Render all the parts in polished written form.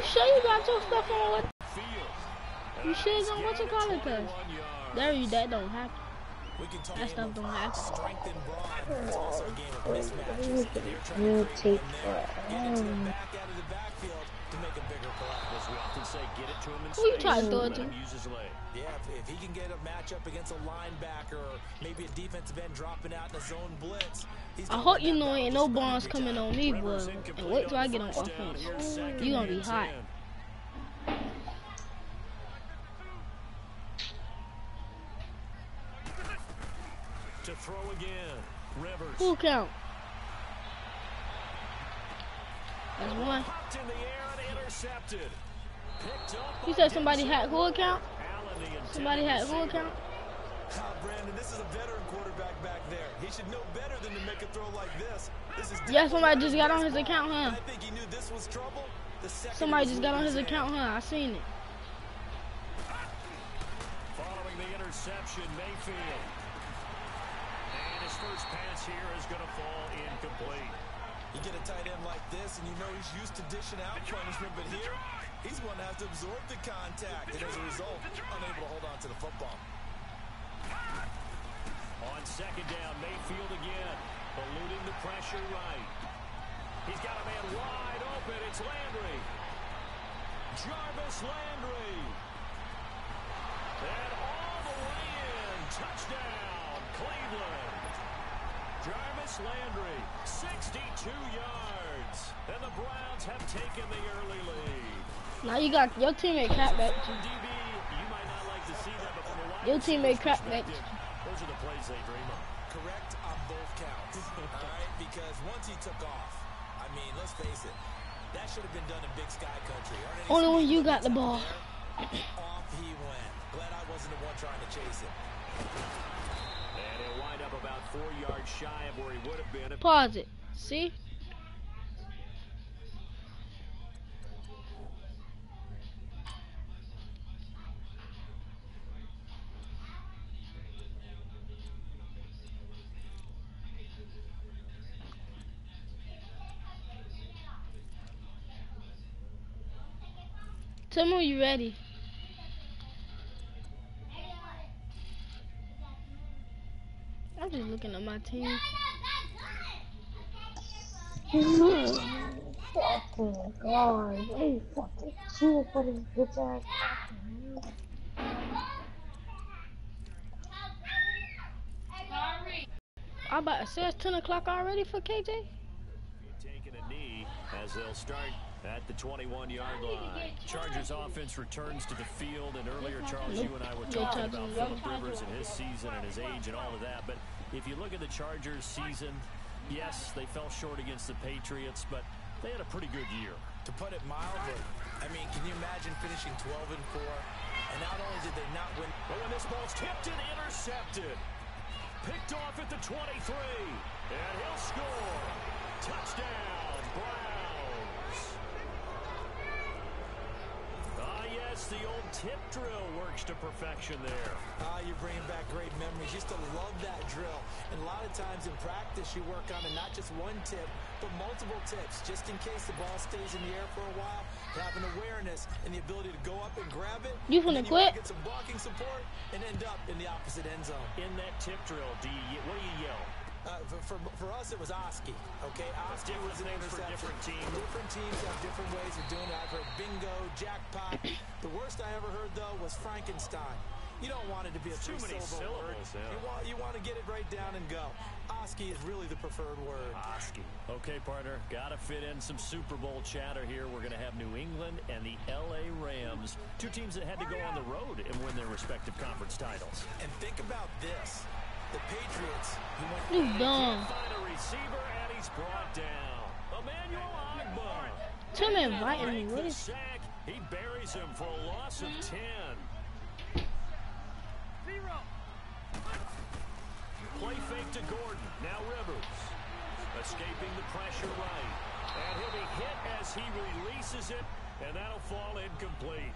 sure you got your stuff on what? You sure it's on what you call it? Cause that don't happen. That stuff don't happen. You take Who you trying to throw it to? Yeah, if he can get a matchup against a linebacker or maybe a defensive end dropping out in a zone blitz. I hope you know ain't no bombs coming on me, boy. And wait till I get on offense. You gonna be hot. To throw again. Rivers. Full count. That's one. You said somebody had who account? Somebody had who account? Brandon, this is a veteran quarterback back there. He should know better than to make a throw like this. Yeah, somebody just got on his account, huh? I think he knew this was trouble. Somebody just got on his account, huh? I seen it. Following the interception, Mayfield. And his first pass here is going to fall incomplete. You get a tight end like this, and you know he's used to dishing out punishment, but here, he's going to have to absorb the contact, and as a result, unable to hold on to the football. On second down, Mayfield again, eluding the pressure right. He's got a man wide open. It's Landry. Jarvis Landry. And all the way in. Touchdown, Cleveland. Jarvis Landry, 62 yards. And the Browns have taken the early lead. Now you got your teammate crap back. You might not like to see that, but from a your teammate crap back. Those are the plays they dream of. Correct on both counts. All right, because once he took off, I mean, let's face it, that should have been done in Big Sky Country. Only when you got the ball. Off he went. Glad I wasn't the one trying to chase him. And he'll wind up about 4 yards shy of where he would have been. Pause it. See? Tell me when you're ready. I'm just looking at my team. fucking God. They fucking cheated for this bitch ass. I'm about to say it's 10 o'clock already for KJ. Taking a knee as they'll start at the 21-yard line. Chargers offense returns to the field, and earlier, Charles, you and I were talking about Phillip Rivers and his season and his age and all of that, but if you look at the Chargers season, yes, they fell short against the Patriots, but they had a pretty good year. To put it mildly, I mean, can you imagine finishing 12-4? And not only did they not win, but when this ball's tipped and intercepted, picked off at the 23, and he'll score. Touchdown, Browns. Yes, the old tip drill works to perfection there. You're bringing back great memories. Used to love that drill. And a lot of times in practice, you work on it, not just one tip, but multiple tips, just in case the ball stays in the air for a while. Have an awareness and the ability to go up and grab it. You gonna quit? Get some blocking support and end up in the opposite end zone. In that tip drill, what do you yell? For us, it was Oski. Okay, Oski was an interception. For different teams. Different teams have different ways of doing it. I've heard bingo, jackpot. The worst I ever heard, though, was Frankenstein. You don't want it to be a three-syllable word. Yeah. You want to get it right down and go. Oski is really the preferred word. Oski. Okay, partner, got to fit in some Super Bowl chatter here. We're going to have New England and the L.A. Rams, two teams that had to go on the road and win their respective conference titles. And think about this. The Patriots, you dumb. Find a receiver and he's brought down. Emmanuel Agba. Tim inviting me. What is sack? He buries him for a loss of 10. Play fake to Gordon. Now Rivers. Escaping the pressure right. And he'll be hit as he releases it. And that'll fall incomplete.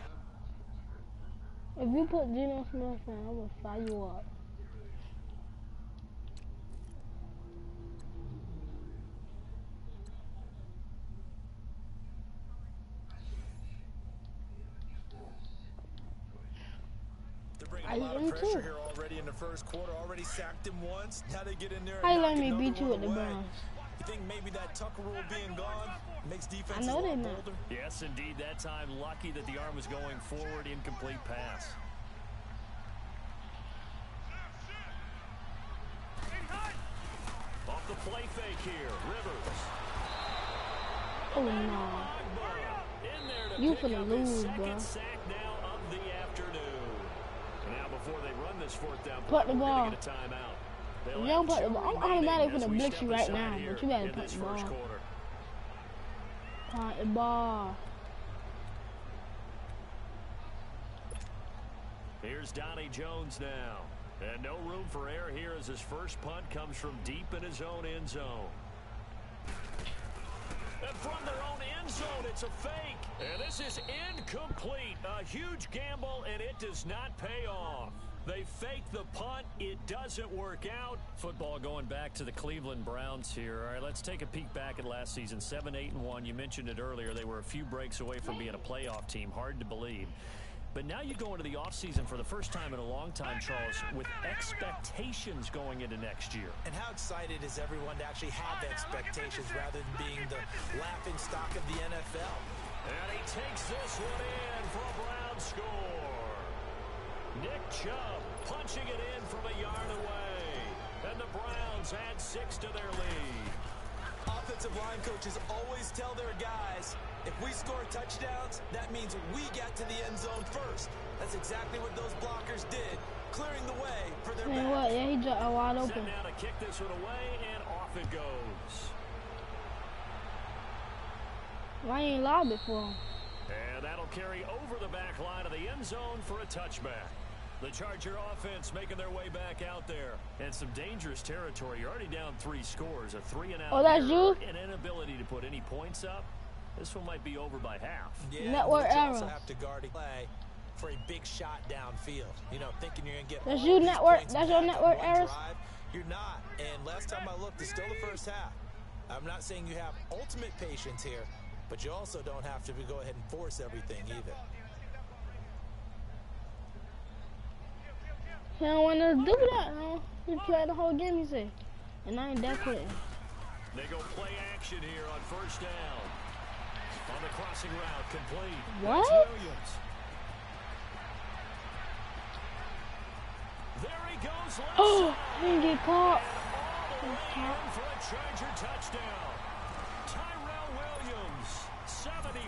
If you put Geno Smith in, I will fire you up. beat him too. Here already in the first quarter, already sacked him once. Now they get in there. How you let me beat you with the Browns? You think maybe that Tucker rule being gone makes defense I know they not. bolder? Yes, indeed. That time, lucky that the arm was going forward, incomplete pass. Off the play fake here, Rivers. Oh no. You finna lose, bro. Sack now of the afternoon. Now before they run this fourth down, put the ball. Get a timeout. You don't put the ball. I'm automatically finna blitz you right now, but you better put the ball. Punt the ball. Here's Donnie Jones now. And no room for error here as his first punt comes from deep in his own end zone. And from their own end zone, it's a fake. And this is incomplete. A huge gamble, and it does not pay off. They fake the punt. It doesn't work out. Football going back to the Cleveland Browns here. All right, let's take a peek back at last season. 7-8-1. You mentioned it earlier. They were a few breaks away from being a playoff team. Hard to believe. But now you go into the offseason for the first time in a long time, Charles, with expectations going into next year. And how excited is everyone to actually have expectations rather than being the laughing stock of the NFL? And he takes this one in for a Brown score. Nick Chubb punching it in from a yard away. And the Browns add 6 to their lead. Offensive line coaches always tell their guys, if we score touchdowns, that means we get to the end zone first. That's exactly what those blockers did, clearing the way for their back. What? Yeah, he just wide open. Set now to kick this one away, and off it goes. Why ain't loud before? And that'll carry over the back line of the end zone for a touchback. The Charger offense making their way back out there. And some dangerous territory. You're already down 3 scores. A 3-and-out. Oh, that's you? An inability to put any points up. This one might be over by half. Yeah, network error. Also have to guard play for a big shot downfield. You know, thinking you're gonna get. That's you network. That's your network errors. You're not. And last time I looked, it's still the first half. I'm not saying you have ultimate patience here, but you also don't have to go ahead and force everything either. He don't want to do that, huh? He played the whole game, he said. And I ain't that quitting. They go play action here on first down. On the crossing route, complete. What? There he goes. Oh, he didn't get caught. For a Charger touchdown. Tyrell Williams, 75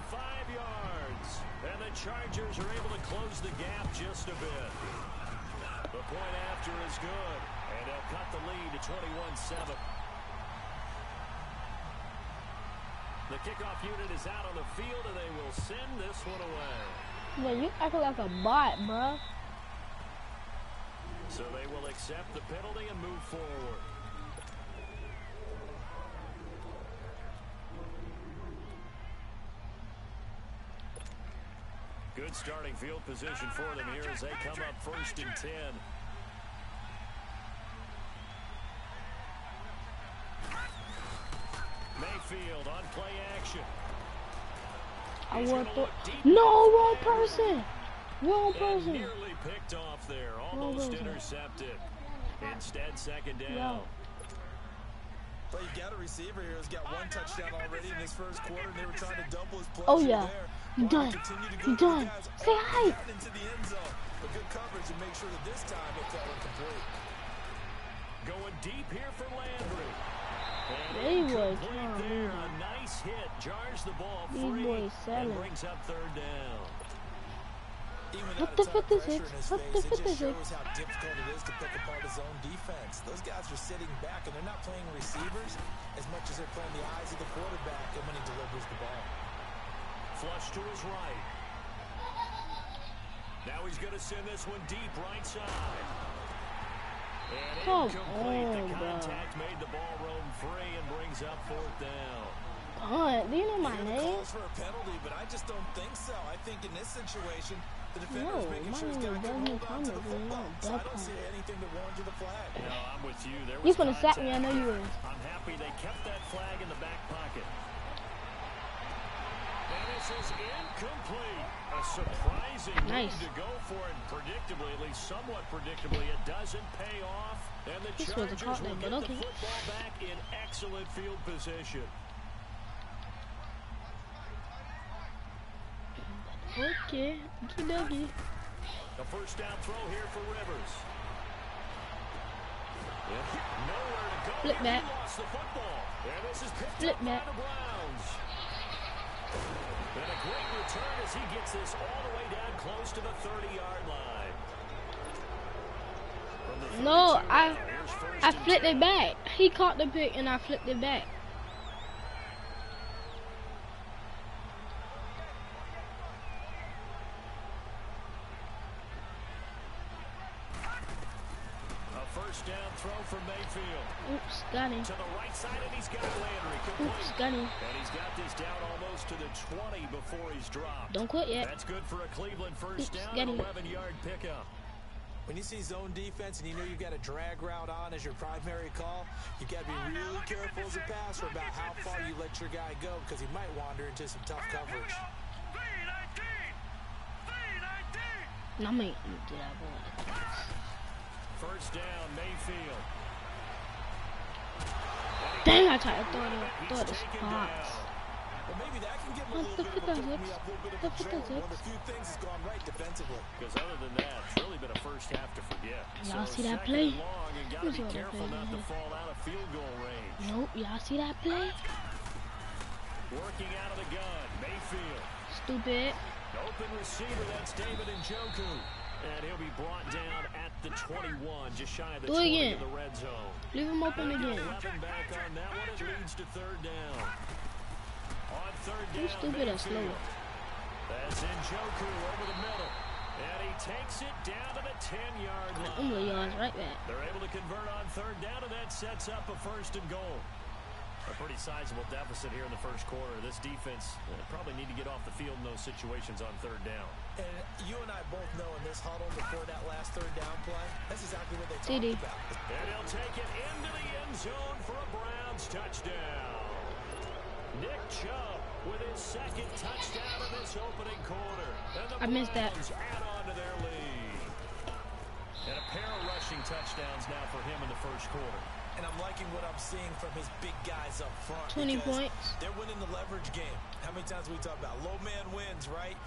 yards. And the Chargers are able to close the gap just a bit. The point after is good, and they'll cut the lead to 21-7. The kickoff unit is out on the field, and they will send this one away. But you acting like a bot, bro. So they will accept the penalty and move forward. Good starting field position for them here as they come up 1st and 10. Mayfield on play action. I want to. No, wrong person. Wrong person. Nearly picked off there. Almost intercepted. Instead, 2nd down. No. But you got a receiver here who's got 1 touchdown already in his first quarter, and they were trying to double his play. Oh, yeah. You done. You done. Say hi. Into the end zone. But good coverage and make sure that this time it fell incomplete. Going deep here for Landry. They was there. A nice hit. Jars the ball free and brings up 3rd down. What the 56? What the 56? It shows how difficult it is to pick apart his own defense. Those guys are sitting back, and they're not playing receivers as much as they're playing the eyes of the quarterback and when he delivers the ball. Flush to his right. Now he's going to send this one deep right side. And incomplete. The contact made the ball roam free and brings up 4th down. Do you know my name? Calls for a penalty, but I just don't think so. I think in this situation, the defender is making sure he's got to hold on to the football. So I don't see anything to warrant the flag. No, I'm with you. There was you finna sack me, I know you is. I'm happy they kept that flag in the back pocket. And this is incomplete. A surprising nice move to go for it. Predictably, at least somewhat predictably, it doesn't pay off. And the Chargers will get the football back in excellent field position. Okay, okey-dokey. A first down throw here for Rivers. Nowhere to go. Flip back. He lost the football. And this is picked Flip up back. by the Browns. And a great return as he gets this all the way down close to the 30-yard line. No, I flipped it back. He caught the pick and I flipped it back. First down throw for Mayfield. Oops, got him. To the right side, and he's got Landry. Complete. Oops, got him. And he's got this down almost to the 20 before he's dropped. Don't quit yet. That's good for a Cleveland first Oops, down, got an him. 11-yard pickup. When you see zone defense and you know you've got a drag route on as your primary call, you got to be really careful as a passer about how far you let your guy go because he might wander into some tough coverage. No, mate. Did I go? First down, Mayfield. Dang, I tried to throw the spots. Well, maybe that can give him a little bit of a one of the few things has gone right defensively. Because other than that, it's really been a first half to forget. Y'all see that second play? and long, and gotta be careful not to fall out of field goal range. Nope, y'all see that play? Working out of the gun, Mayfield. Stupid. Open receiver, that's David Njoku. And he'll be brought down at the 21, just shy of the 20 in the red zone. Leave him open again. 11 back on that one. It leads to third down. On third down, You stupid or slow? That's Njoku over the middle. And he takes it down to the 10-yard line. Yards right back. They're able to convert on third down, and that sets up a first and goal. A pretty sizable deficit here in the first quarter. This defense probably need to get off the field in those situations on third down. And you and I both know in this huddle before that last third down play, that's exactly what they talked about. And he'll take it into the end zone for a Browns touchdown. Nick Chubb with his second touchdown in this opening quarter. And the I missed that. Browns add on to their lead. And a pair of rushing touchdowns now for him in the first quarter. And I'm liking what I'm seeing from his big guys up front. 20 points. They're winning the leverage game. How many times we talk about low man wins, right?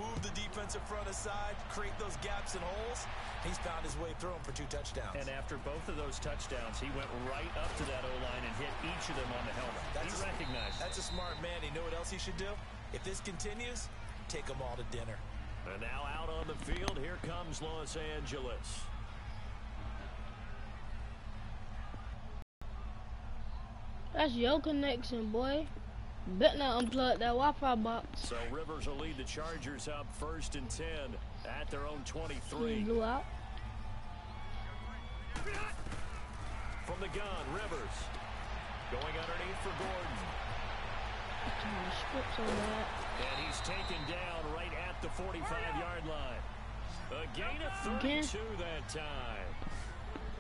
Move the defensive front aside, create those gaps and holes. He's found his way through them for 2 touchdowns. And after both of those touchdowns, he went right up to that O-line and hit each of them on the helmet. He recognized it. That's a smart man. You know what else he should do? If this continues, take them all to dinner. And now out on the field, here comes Los Angeles. That's your connection, boy. Better not unplug that Wi-Fi box. So Rivers will lead the Chargers up 1st and 10 at their own 23. He blew out. From the gun, Rivers going underneath for Gordon. So bad. And he's taken down right at the 45-yard line. A gain of 32 that time.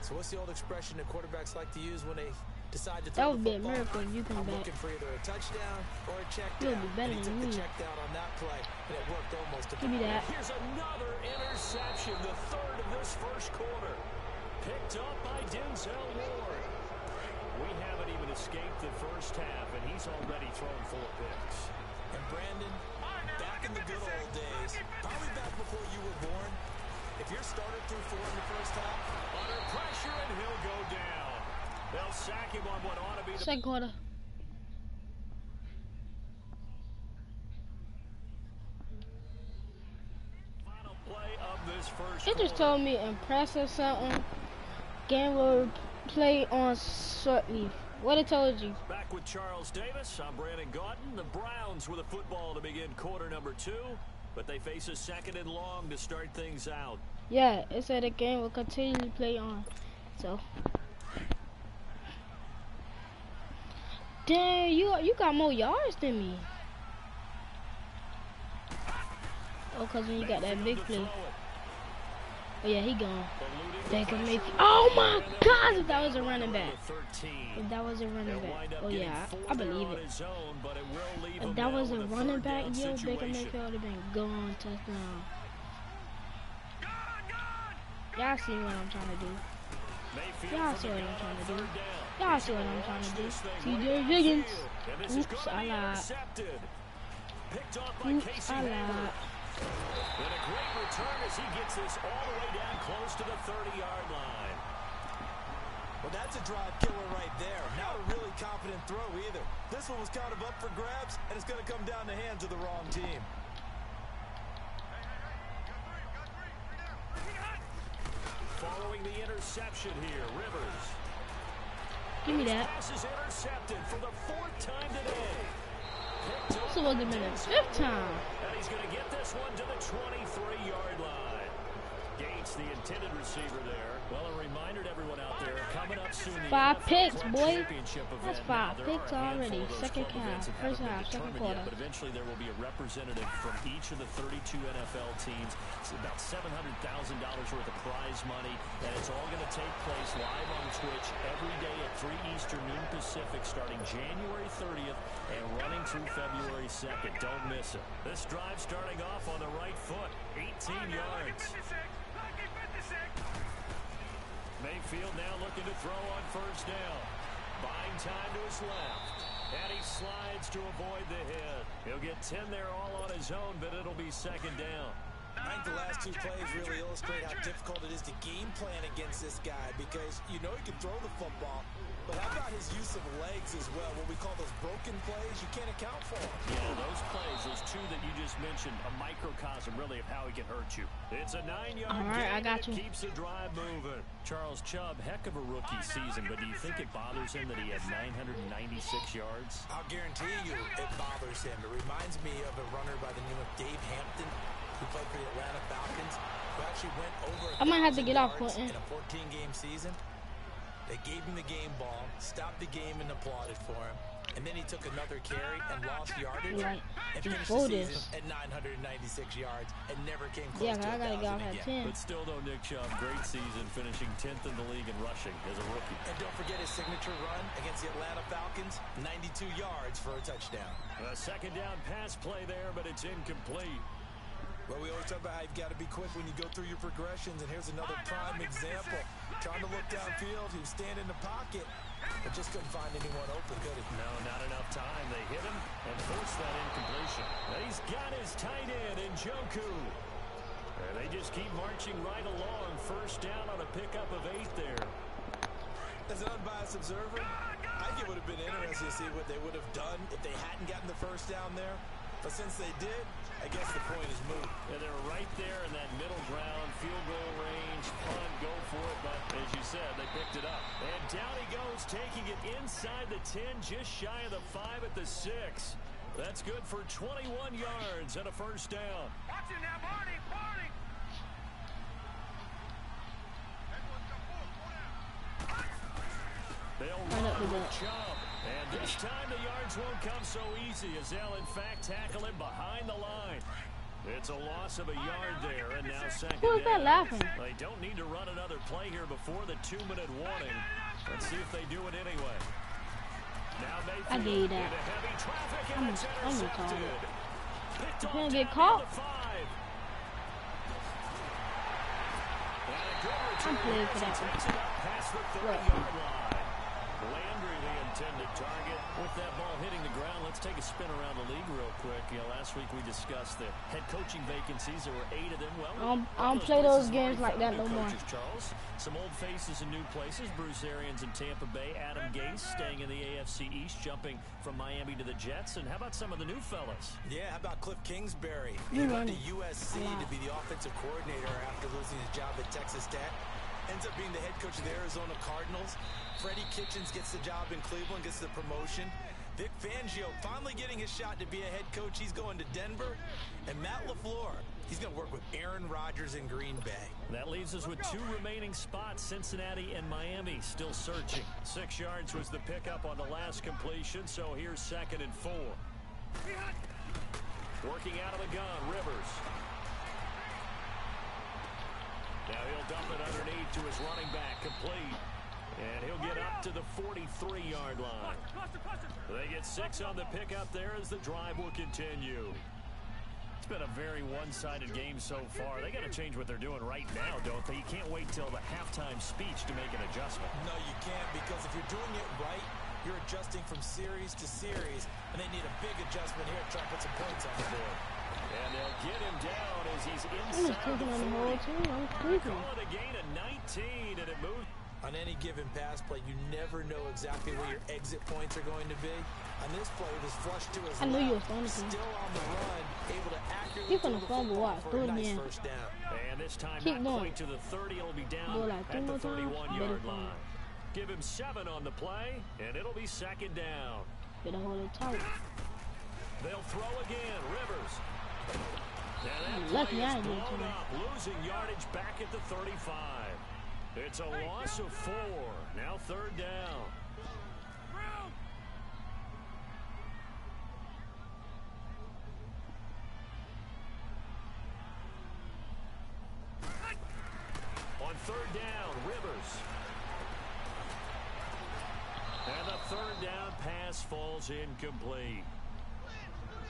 So what's the old expression that quarterbacks like to use when they decide to That throw would the be a football? miracle if you come I'm back. looking for either a touchdown or a check You'll down. be better And he than took the me. check down on that play, and it worked almost to Give me that. Here's another interception, the third of this first quarter. Picked up by Denzel Ward. We haven't even escaped the first half, and he's already thrown 4 picks. And Brandon, back in the good old days, probably back before you were born, if your starter threw 4 in the first half, Under pressure, and he'll go down. They'll sack him on what ought to be the Second quarter. final play of this first It just quarter. told me impressive something. Game will play on short leave. What it told you? Back with Charles Davis, I'm Brandon Gaudin. The Browns with a football to begin quarter number 2, but they face a 2nd and long to start things out. Yeah, it said the game will continue to play on. So, dang, you got more yards than me. Oh, cause when you got that big play. Oh yeah, he gone. Baker Mayfield. Oh my God! If that was a running back. If that was a running back. Oh yeah, I believe it. If that was a running back, yo, Baker Mayfield would have been gone touchdown. Y'all see what I'm trying to do. Y'all see what I'm trying to do. Y'all see what I'm trying to do. TJ Higgins. Oops, I lied. Oops, I lied. And a great return as he gets this all the way down close to the 30-yard line. Well, that's a drive killer right there. Not a really confident throw either. This one was kind of up for grabs, and it's going to come down the hands of the wrong team. Following the interception here, Rivers. Give me that. Pass is intercepted for the 4th time today. This would have been the 5th time. And he's going to get this one to the 23-yard line. Gates, the intended receiver there. Well, a reminder to everyone out there, coming up soon. 5 picks, boy. That's 5 picks already. Second half, first half, second quarter. But eventually there will be a representative from each of the 32 NFL teams. It's about $700,000 worth of prize money, and it's all going to take place live on Twitch every day at 3 Eastern, noon Pacific, starting January 30th and running through February 2nd. Don't miss it. This drive starting off on the right foot, 18 yards. Mayfield now looking to throw on first down. Buying time to his left. And he slides to avoid the hit. He'll get 10 there all on his own, but it'll be second down. I think the last 2 plays really illustrate how difficult it is to game plan against this guy, because you know he can throw the football, but how about his use of legs as well? What we call those broken plays, you can't account for them. Yeah, those plays, those 2 that you just mentioned, a microcosm really of how he can hurt you. It's a 9-yard gain. I got you. Keeps the drive moving. Charles Chubb, heck of a rookie season, but do you think it bothers him that he had 996 yards? I'll guarantee you it bothers him. It reminds me of a runner by the name of Dave Hampton, who played for the Atlanta Falcons, who actually went over I might have to get off in a 14-game season. They gave him the game ball, stopped the game, and applauded for him. And then he took another carry and lost yardage and finished the season at 996 yards and never came close to 1,000 again. But still, though, Nick Chubb, great season, finishing 10th in the league in rushing as a rookie. And don't forget his signature run against the Atlanta Falcons, 92 yards for a touchdown. A second down pass play there, but it's incomplete. Well, we always talk about how you've got to be quick when you go through your progressions, and here's another prime example. Trying to look downfield, he was standing in the pocket, but just couldn't find anyone open, could he? No, not enough time. They hit him and forced that incompletion. He's got his tight end in Njoku. And they just keep marching right along. First down on a pickup of 8 there. As an unbiased observer, I think it would have been interesting to see what they would have done if they hadn't gotten the first down there. But since they did, I guess the point is moot. And they're right there in that middle ground, field goal range, punt, go for it. But as you said, they picked it up. And down he goes, taking it inside the 10, just shy of the 5 at the 6. That's good for 21 yards and a first down. Watch it now, Barney, Barney. They'll run with Chubb. And this time the yards won't come so easy as they'll, in fact, tackle him behind the line. It's a loss of a yard there, and now second down. Who is that laughing? They don't need to run another play here before the 2-minute warning. Let's see if they do it anyway. Now Mayfield I gave you that. into heavy traffic, and it's intercepted. You gonna get caught? I'm playing for that one. Landry, the intended target. With that ball hitting the ground, let's take a spin around the league real quick. You know, last week we discussed the head coaching vacancies. There were 8 of them. Well, I don't play those games like that no more. Charles, some old faces in new places. Bruce Arians in Tampa Bay. Adam Gase staying in the AFC East, jumping from Miami to the Jets. And how about some of the new fellas? Yeah, how about Cliff Kingsbury? He went to USC to be the offensive coordinator after losing his job at Texas Tech. Ends up being the head coach of the Arizona Cardinals. Freddie Kitchens gets the job in Cleveland, gets the promotion. Vic Fangio finally getting his shot to be a head coach. He's going to Denver. And Matt LaFleur, he's going to work with Aaron Rodgers in Green Bay. That leaves us with 2 remaining spots, Cincinnati and Miami, still searching. 6 yards was the pickup on the last completion, so here's 2nd and 4. Working out of the gun, Rivers. Now he'll dump it underneath to his running back, complete. And he'll get up to the 43-yard line. They get 6 on the pickup there as the drive will continue. It's been a very one-sided game so far. They got to change what they're doing right now, don't they? You can't wait till the halftime speech to make an adjustment. No, you can't, because if you're doing it right, you're adjusting from series to series, and they need a big adjustment here to try to put some points on the board. And they'll get him down as he's inside the 40. Call it a gain of 19, and it moves. On any given pass play, you never know exactly where your exit points are going to be. On this play, it was flushed to his I knew you left, was going to. still on the run, able to accurately throw the football for a nice first down. And this time, Keep not going. quite to the 30. It'll be down at the 31-yard line. Give him 7 on the play, and it'll be second down. Better hold it tight. They'll throw again. Rivers. And that Lucky play I is didn't blown do it. up, losing yardage back at the 35. It's a loss of 4. Now third down. On third down, Rivers. And the third down pass falls incomplete.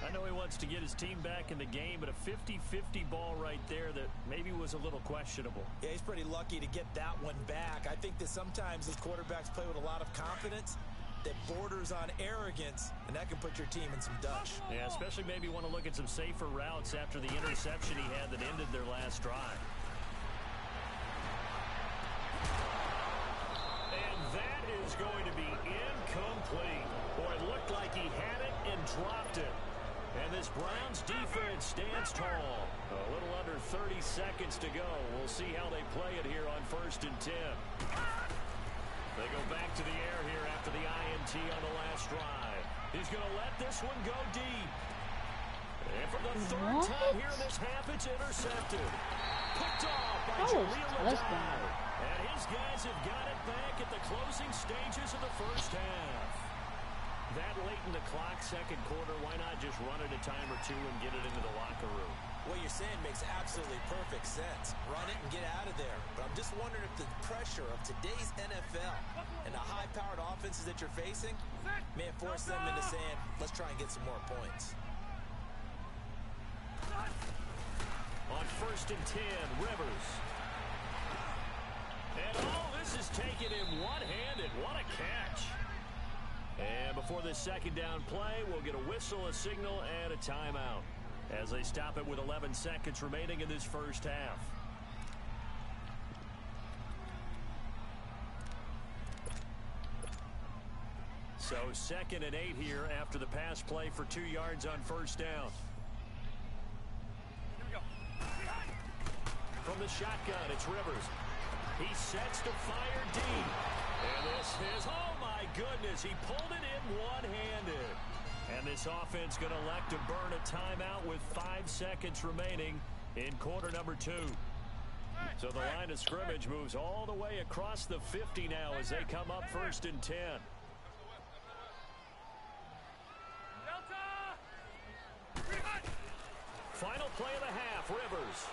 I know he wants to get his team back in the game, but a 50-50 ball right there that maybe was a little questionable. Yeah, he's pretty lucky to get that one back. I think that sometimes these quarterbacks play with a lot of confidence that borders on arrogance, and that can put your team in some dutch. Yeah, especially maybe want to look at some safer routes after the interception he had that ended their last drive. And that is going to be incomplete. Boy, it looked like he had it and dropped it. And this Browns defense stands tall. A little under 30 seconds to go. We'll see how they play it here on 1st and 10. They go back to the air here after the INT on the last drive. He's going to let this one go deep. And for the third time here in this half, it's intercepted. Picked off by Jaleel Adai. And his guys have got it back at the closing stages of the first half. That late in the clock, second quarter, why not just run it a time or two and get it into the locker room? What you're saying makes absolutely perfect sense. Run it and get out of there. But I'm just wondering if the pressure of today's NFL and the high-powered offenses that you're facing may have forced them into saying, let's try and get some more points. On 1st and 10, Rivers. And this is taking him one-handed. What a catch. And before this second down play, we'll get a whistle, a signal, and a timeout as they stop it with 11 seconds remaining in this first half. So 2nd and 8 here after the pass play for 2 yards on first down. From the shotgun, it's Rivers. He sets to fire deep. And this is, oh my goodness, he pulled it in one-handed. And this offense going to elect to burn a timeout with 5 seconds remaining in quarter number 2. So the line of scrimmage moves all the way across the 50 now as they come up 1st and 10. Final play of the half, Rivers.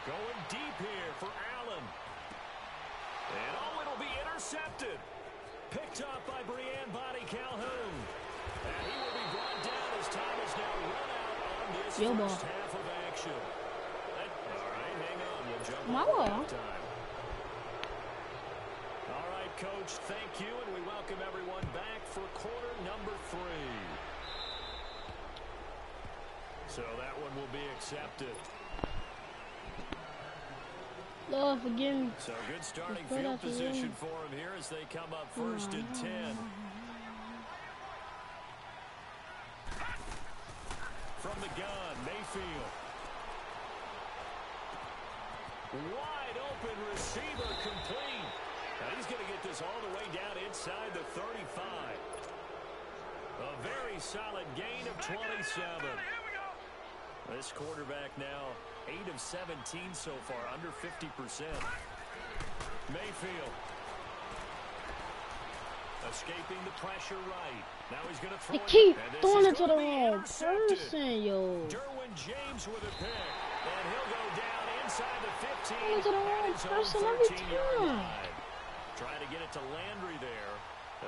Going deep here for Allen. And it'll be intercepted. Picked up by Brian Body Calhoun. And he will be brought down as time is now run out on this first half of action. All right, hang on. We'll jump over halftime. All right, Coach, thank you, and we welcome everyone back for quarter number 3. So that one will be accepted. Lord, forgive me. So good starting field position for him here as they come up 1st and 10. From the gun, Mayfield. Wide open receiver complete. Now he's going to get this all the way down inside the 35. A very solid gain of 27. This quarterback now 8 of 17 so far, under 50%. Mayfield. Escaping the pressure right. Now he's going to throw it. Keep throwing it to the wrong person, yo. Derwin James with a pick. And he'll go down inside inside the 15 Look at the at wrong his own person every 13-yard time. line. Trying to get it to Landry there.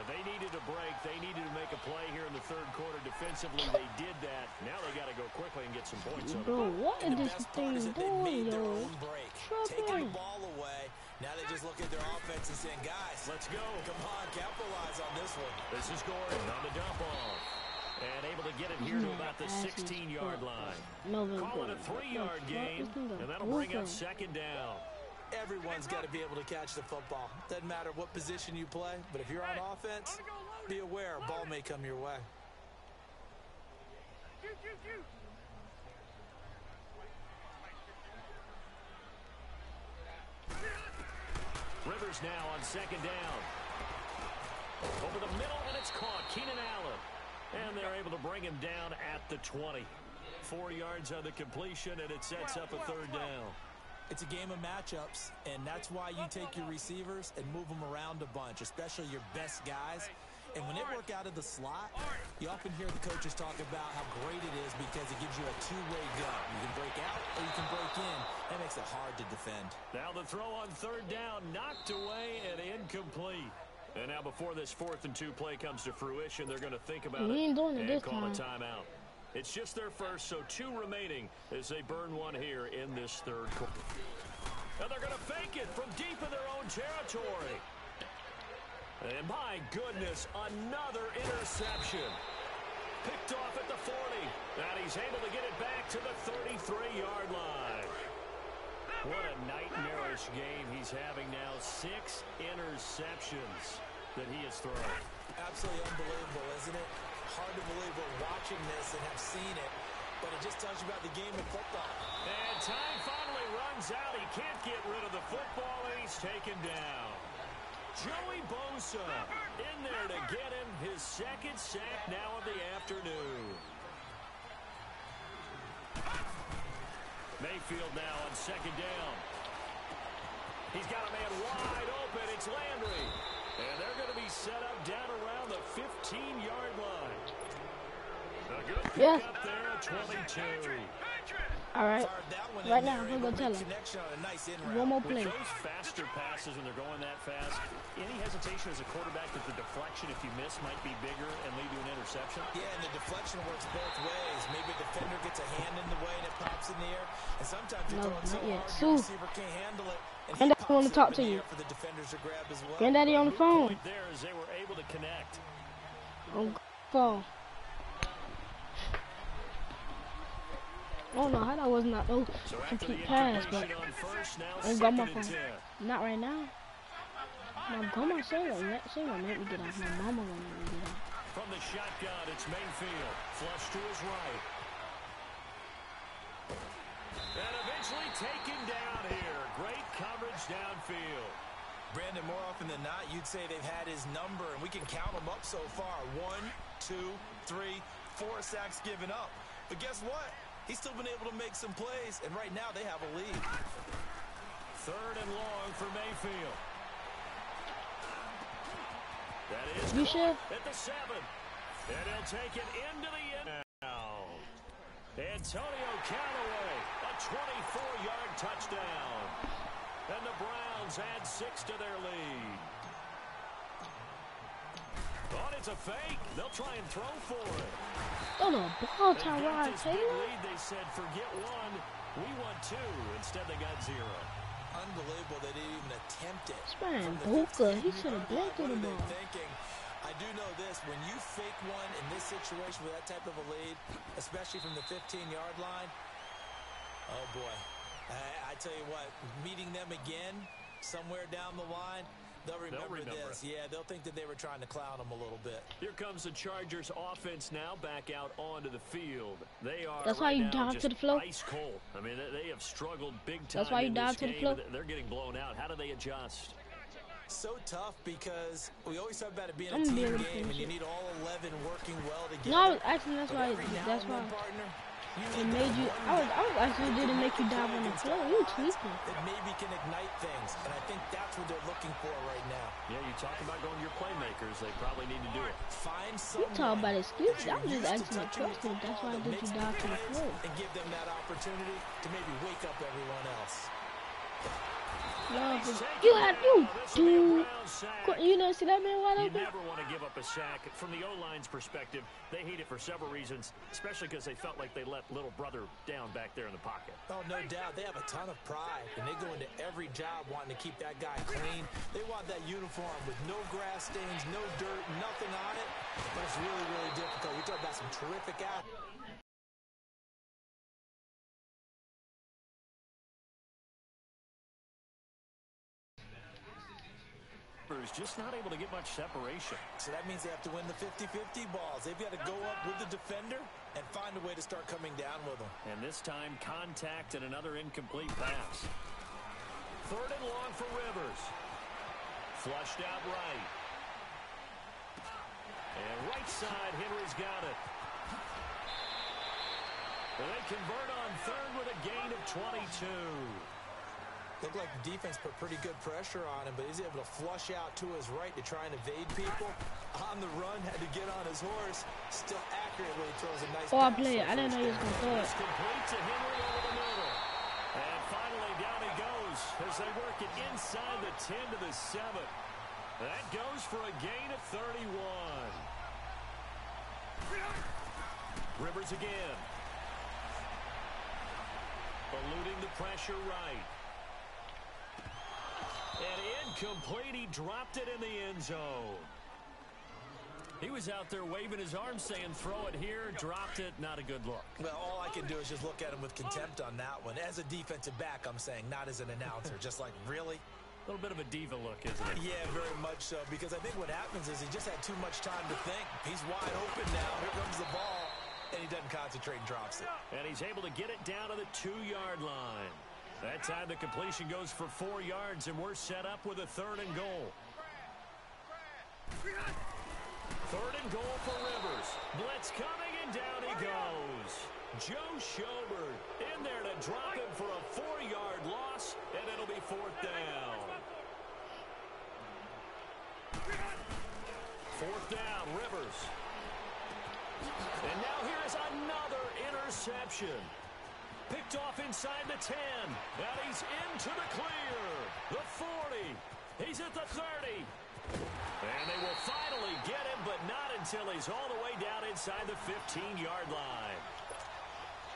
They needed a break. They needed to make a play here in the third quarter. Defensively, they did that. Now they got to go quickly and get some points on the Bro, board. what is And the this best part is thing that they made doing, their yo? own break. Taking Tripping. the ball away. Now they just look at their offense and saying, guys, Let's go. come on, capitalize on this one. This is Gordon on the dump off. And able to get it here to about the 16-yard line. Call it a 3-yard gain, and that'll bring up second down. Everyone's got to be able to catch the football. Doesn't matter what position you play, but if you're on offense, be aware a ball may come your way. Rivers now on second down. Over the middle, and it's caught. Keenan Allen. And they're able to bring him down at the 20. 4 yards on the completion, and it sets up a third down. It's a game of matchups, and that's why you take your receivers and move them around a bunch, especially your best guys. And when they work out of the slot, you often hear the coaches talk about how great it is because it gives you a two-way go. You can break out or you can break in. That makes it hard to defend. Now the throw on third down, knocked away and incomplete. And now before this 4th and 2 play comes to fruition, they're going to think about it and call a timeout. It's just their first, so 2 remaining as they burn one here in this third quarter. And they're going to fake it from deep in their own territory. And my goodness, another interception. Picked off at the 40. And he's able to get it back to the 33-yard line. What a nightmarish game he's having now. 6 interceptions that he has thrown. Absolutely unbelievable, isn't it? Hard to believe we're watching this and have seen it, but it just tells you about the game of football. And time finally runs out. He can't get rid of the football, and he's taken down. Joey Bosa in there to get him his 2nd sack now of the afternoon. Mayfield now on second down. He's got a man wide open. It's Landry. And they're going to be set up down around the 15-yard line. A good pick up there at 22. All right. Right now, I'm going to go tell him. One more play. With those faster passes when they're going that fast, any hesitation as a quarterback that the deflection, if you miss, might be bigger and lead to an interception? Yeah, and the deflection works both ways. Maybe a defender gets a hand in the way and it pops in the air. And sometimes you throw it so hard the receiver can't handle it. And I want to talk to you. For the defenders to grab as well. Granddaddy on the phone. There as they were able to connect. On phone. Oh no, how that was not no complete pass, but I got my phone. Not right now. My grandma said that. She gonna make me get off. My mama gonna make me get off. From the shotgun, it's Mayfield. Flush to his right. And eventually taken down here. Great coverage downfield. Brandon, more often than not, you'd say they've had his number, and we can count them up so far. 1, 2, 3, 4 sacks given up. But guess what? He's still been able to make some plays, and right now they have a lead. 3rd and long for Mayfield. That is You sure? At the 7. And he'll take it into the end now. Antonio Callaway, a 24-yard touchdown. And the Browns add 6 to their lead. Oh, it's a fake. They'll try and throw for it. Oh no, ball Tyrod Taylor. Taylor. They said, forget 1. We want 2. Instead, they got 0. Unbelievable they didn't even attempt it. This man Booker, he should have been through the ball. I do know this, when you fake one in this situation with that type of a lead, especially from the 15-yard line, oh boy. I tell you what, meeting them again somewhere down the line, they'll remember this. Yeah, they'll think that they were trying to clown them a little bit. Here comes the Chargers offense now back out onto the field. They are That's why you dive to the floor. Ice cold. I mean, they have struggled big time. That's why you dive to the floor. They're getting blown out. How do they adjust? So tough because we always talk about it being a team game and you need all 11 working well together. No, actually that's why it made you. I was actually didn't make you dive on the floor. You tweaking. It maybe can ignite things, and I think that's what they're looking for right now. Yeah, you talk about going to your playmakers. They probably need to do it. Find You talk about excuses. I'm just asking a question. That's why I did you dive to the floor. And give them that opportunity to maybe wake up everyone else. No, you had you dude. You don't see that man wide You open? never want to give up a sack. From the O-line's perspective, they hate it for several reasons, especially because they felt like they let little brother down back there in the pocket. Oh, no doubt. They have a ton of pride, and they go into every job wanting to keep that guy clean. They want that uniform with no grass stains, no dirt, nothing on it. But it's really, really difficult. You're talking about some terrific athletes. Just not able to get much separation. So that means they have to win the 50-50 balls. They've got to go up with the defender and find a way to start coming down with them. And this time, contact and another incomplete pass. 3rd and long for Rivers. Flushed out right. And right side, Henry's got it. They convert on 3rd with a gain of 22. Looked like the defense put pretty good pressure on him, but he's able to flush out to his right to try and evade people. On the run, had to get on his horse. Still accurately throws a nice pass. I played it. I didn't know he was going to throw it. It's complete to Henry over the middle. And finally, down he goes as they work it inside the 10 to the 7. That goes for a gain of 31. Rivers again. Eluding the pressure right. And incomplete. He dropped it in the end zone. He was out there waving his arms saying, throw it here, dropped it. Not a good look. Well, all I can do is just look at him with contempt on that one. As a defensive back, I'm saying, not as an announcer. Just like, really? A little bit of a diva look, isn't it? Yeah, very much so. Because I think what happens is he just had too much time to think. He's wide open now. Here comes the ball. And he doesn't concentrate and drops it. And he's able to get it down to the 2-yard line. That time the completion goes for 4 yards, and we're set up with a 3rd and goal. 3rd and goal for Rivers. Blitz coming, and down he goes. Joe Schobert in there to drop him for a 4-yard loss, and it'll be 4th down. 4th down, Rivers. And now here's another interception. Picked off inside the 10. And he's into the clear. The 40. He's at the 30. And they will finally get him, but not until he's all the way down inside the 15-yard line.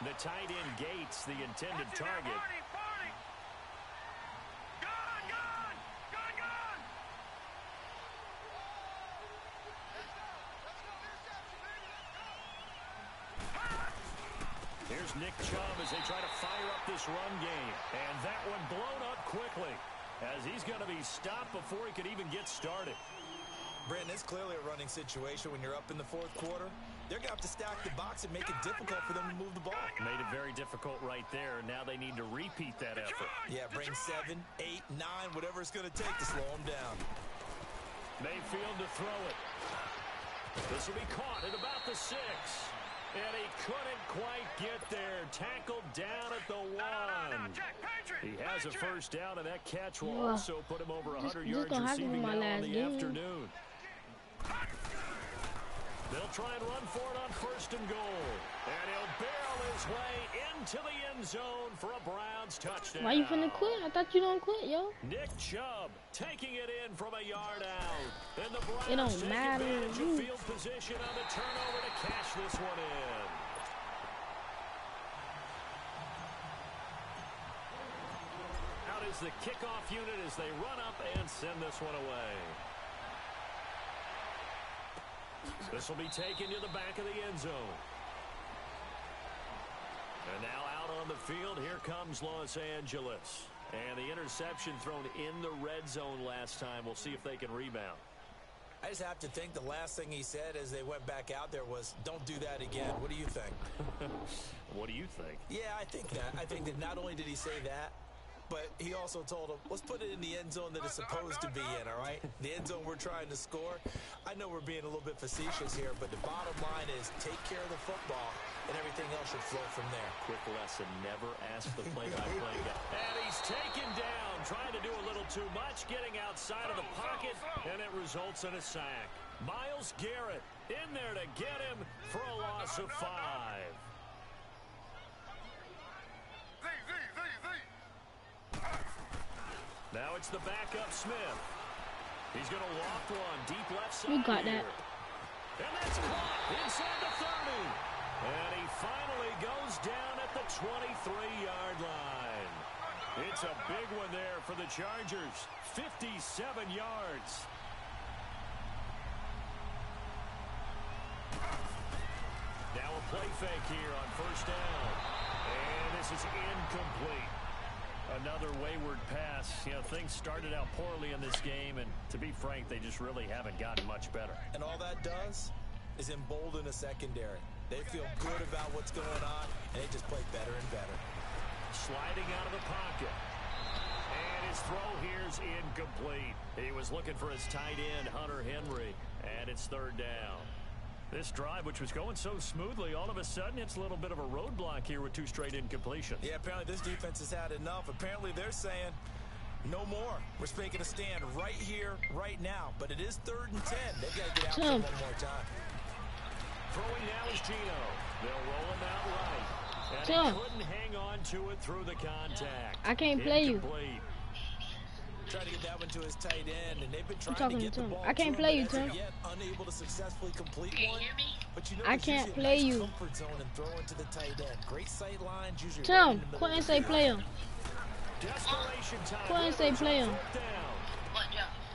The tight end Gates, the intended target. Here's Nick Chubb as they try to fire up this run game. And that one blown up quickly as he's going to be stopped before he could even get started. Brandon, it's clearly a running situation when you're up in the 4th quarter. They're going to have to stack the box and make it difficult for them to move the ball. Made it very difficult right there. Now they need to repeat that effort. Yeah, bring 7, 8, 9, whatever it's going to take to slow them down. Mayfield to throw it. This will be caught at about the 6. And he couldn't quite get there. Tackled down at the 1. He has a first down, and that catch will also put him over 100 yards receiving now in the afternoon. They'll try and run for it on 1st and goal. And he'll barrel his way into the end zone for a Browns touchdown. Why you finna quit? I thought you don't quit, yo. Nick Chubb taking it in from a yard out. And the Browns it don't matter. Field position on the turnover to cash this one in. Out is the kickoff unit as they run up and send this one away. This will be taken to the back of the end zone. And now out on the field, here comes Los Angeles. And the interception thrown in the red zone last time. We'll see if they can rebound. I just have to think the last thing he said as they went back out there was, don't do that again. What do you think? What do you think? Yeah, I think that. I think that not only did he say that, but he also told him, let's put it in the end zone that it's supposed to be in, all right? The end zone we're trying to score. I know we're being a little bit facetious here, but the bottom line is take care of the football, and everything else should flow from there. Quick lesson, never ask the play-by-play guy. And he's taken down, trying to do a little too much, getting outside of the pocket, and it results in a sack. Myles Garrett in there to get him for a loss of 5. Now it's the backup Smith. He's going to loft one deep left side. You got that. And that's caught inside the 30. And he finally goes down at the 23-yard line. It's a big one there for the Chargers. 57 yards. Now a play fake here on first down. And this is incomplete. Another wayward pass. You know, things started out poorly in this game, and to be frank, they just really haven't gotten much better. And all that does is embolden a secondary. They feel good about what's going on, and they just play better and better. Sliding out of the pocket. And his throw here's incomplete. He was looking for his tight end, Hunter Henry, and it's third down. This drive, which was going so smoothly, all of a sudden it's a little bit of a roadblock here with 2 straight incompletions. Yeah, apparently this defense has had enough. Apparently they're saying, no more. We're making a stand right here, right now. But it is 3rd and 10. They've got to get out there one more time. Throwing now is Gino. They'll roll him out right. And he couldn't hang on to it through the contact. I can't play you. Trying to get that one to his tight end, and they've been trying to get the ball. I can't play you, Tim. Yet unable to successfully complete one. But you know, I can't play you. Comfort zone and throw into the tight end. Great sight lines. Usually Tim, quit and say play him. Desperation time. Quit and say play him.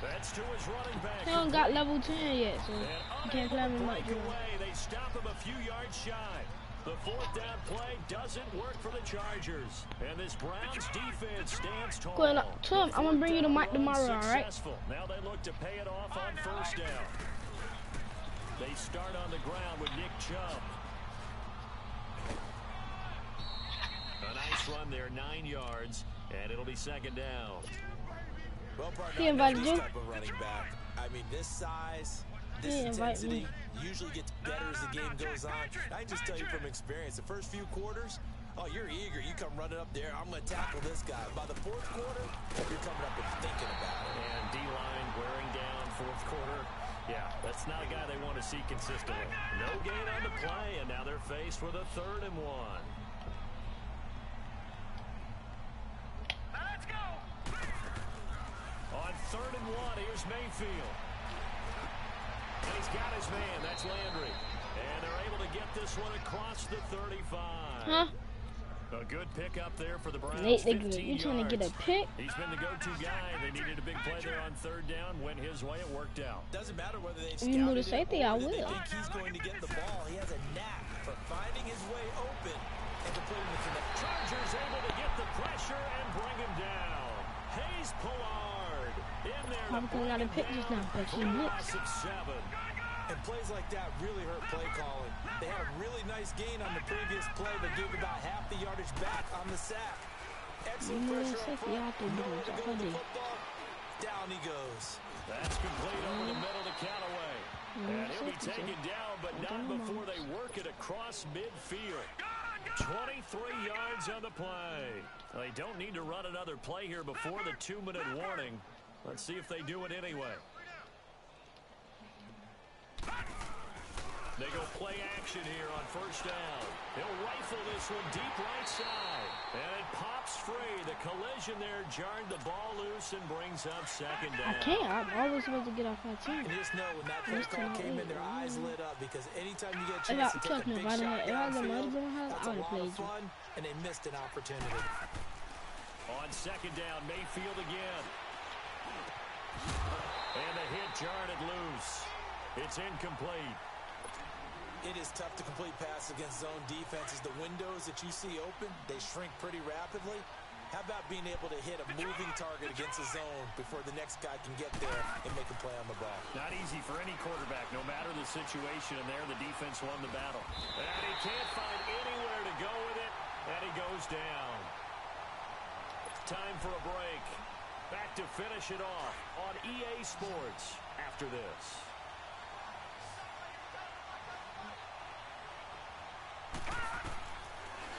That's to his running back. He don't got level 10 yet, so you can't play him like that. They stop him a few yards shy. The 4th down play doesn't work for the Chargers. And this Browns defense stands tall. Cool, Tim, I'm going to bring you the mic tomorrow, all right? Now they look to pay it off on first down. They start on the ground with Nick Chubb. A nice run there, 9 yards, and it'll be 2nd down. Well, partner, He invited this you? type of running back. I mean, this size, this intensity usually gets better as the game goes on. I can just tell you from experience, the first few quarters, oh, you're eager. You come running up there. I'm going to tackle this guy. By the 4th quarter, you're coming up and thinking about it. And D-line wearing down 4th quarter. Yeah, that's not a guy they want to see consistently. No gain on the play, and now they're faced with a 3rd and 1. Let's go. On 3rd and 1, here's Mayfield. And he's got his man. That's Landry. And they're able to get this one across the 35. Huh? A good pick up there for the Browns. You trying to get a pick? He's been the go-to guy. They needed a big play there on 3rd down. Went his way. It worked out. Doesn't matter whether they You move to safety, I will. They think he's going to get the ball. He has a knack for finding his way open and completing the connect. Chargers able to get the pressure and bring him down. Hayes Pollard in there. I'm going out of pick just now, but he missed. 7. And plays like that really hurt play calling. They had a really nice gain on the previous play, but gave about half the yardage back on the sack. Excellent pressure up front. Nowhere to go with the football. Down he goes. That's complete over the middle to Callaway. And he'll be taken down, but not before they work it across midfield. 23 yards on the play. They don't need to run another play here before the 2-minute warning. Let's see if they do it anyway. They go play action here on first down. He'll rifle this one deep right side. And it pops free. The collision there jarred the ball loose and brings up 2nd down. I can't. I'm always supposed to get off my team. And just know when that play call came in, their eyes lit up because anytime you get a chance to take a big shot downfield, that's a lot of fun, and they missed an opportunity. On 2nd down, Mayfield again. And the hit jarred it loose. It's incomplete. It is tough to complete passes against zone defenses. The windows that you see open, they shrink pretty rapidly. How about being able to hit a moving target against a zone before the next guy can get there and make a play on the ball? Not easy for any quarterback, no matter the situation. And there, the defense won the battle. And he can't find anywhere to go with it, and he goes down. Time for a break. Back to finish it off on EA Sports after this.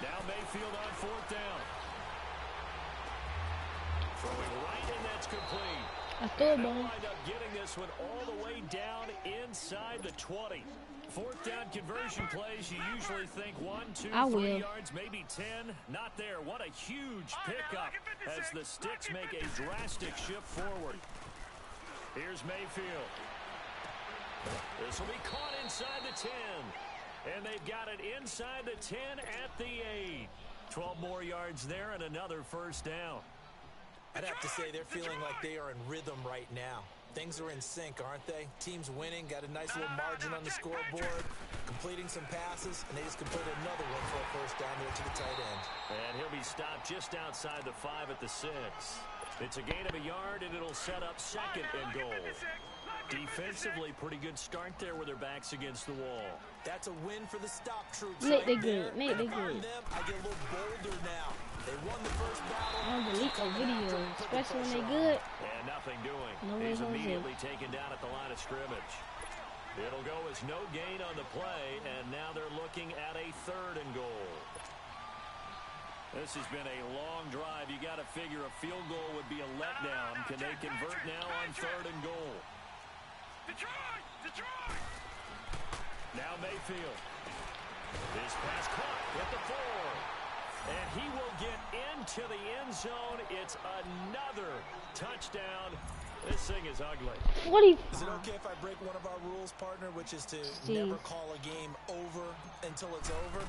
Now Mayfield on 4th down. Throwing right in, that's complete. I threw a They'll ball. wind up getting this one all the way down inside the 20. Fourth down conversion plays, you usually think 1, 2, 3 yards, maybe 10. Not there. What a huge pickup as the Sticks make a drastic shift forward. Here's Mayfield. This will be caught inside the 10. And they've got it inside the 10 at the 8. 12 more yards there and another first down. I'd have to say they're feeling like they are in rhythm right now. Things are in sync, aren't they? Team's winning, got a nice little margin on the scoreboard, completing some passes, and they just completed another one for a first down there to the tight end. And he'll be stopped just outside the 5 at the 6. It's a gain of a yard, and it'll set up second and goal. Defensively, pretty good start there with their backs against the wall. That's a win for the stop troops. Make right they good. Make they good. I get a little bolder now. They won the first battle. I don't delete the video, especially when they good. And nothing doing. No way, He's Jose. immediately taken down at the line of scrimmage. It'll go as no gain on the play, and now they're looking at a 3rd and goal. This has been a long drive. You got to figure a field goal would be a letdown. Can they convert now on 3rd and goal? Detroit! Now Mayfield. This pass caught at the 4. And he will get into the end zone. It's another touchdown. This thing is ugly. What do you... Is it okay if I break one of our rules, partner, which is to never call a game over until it's over?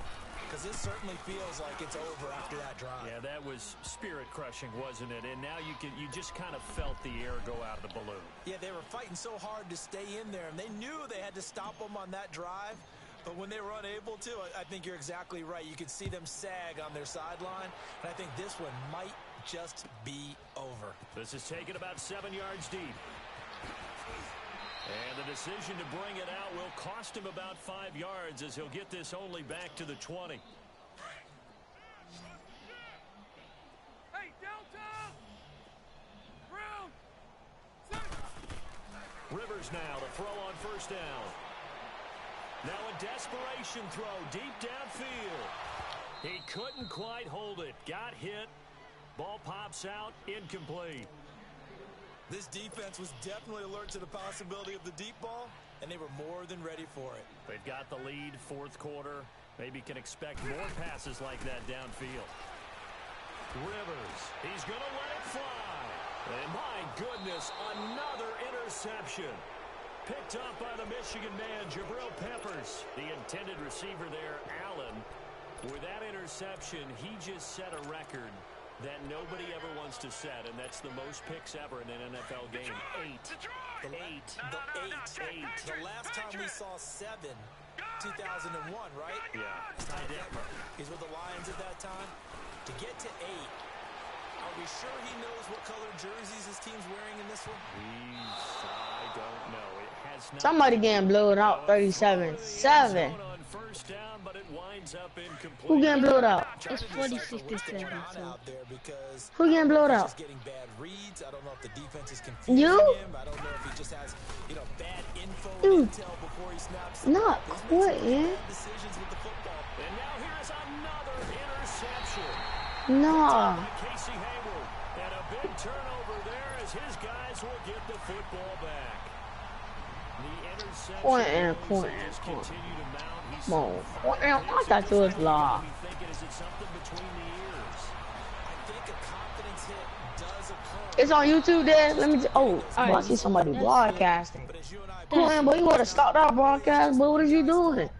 Because this certainly feels like it's over after that drive. Yeah, that was spirit-crushing, wasn't it? And now you just kind of felt the air go out of the balloon. Yeah, they were fighting so hard to stay in there, and they knew they had to stop them on that drive. But when they were unable to, I think you're exactly right. You could see them sag on their sideline, and I think this one might just be over. This is taken about 7 yards deep. And the decision to bring it out will cost him about 5 yards as he'll get this only back to the 20. Hey, downtown! Brown! Rivers now to throw on first down. Now a desperation throw deep downfield. He couldn't quite hold it. Got hit. Ball pops out. Incomplete. This defense was definitely alert to the possibility of the deep ball, and they were more than ready for it. They've got the lead, 4th quarter. Maybe can expect more passes like that downfield. Rivers, he's going to let it fly. And my goodness, another interception. Picked up by the Michigan man, Jabril Peppers. The intended receiver there, Allen. With that interception, he just set a record that nobody ever wants to set, and that's the most picks ever in an NFL game. 8. The last time we saw 7, 2001, right? Yeah. He's with the Lions at that time. To get to 8, are we sure he knows what color jerseys his team's wearing in this one? I don't know. It has not. Somebody getting blown out 37-7. Who getting blown out? It's 46-7. Who getting blown out? You? Dude, not quitting. And now here is another interception. Nah. Casey Hayward. And a big turnover there as his guys will get the football back. The interception. Point. Come on. I thought you was law. It's on YouTube there. Let me. I see somebody broadcasting. Come on, boy, you want to stop that broadcast, boy? What are you doing?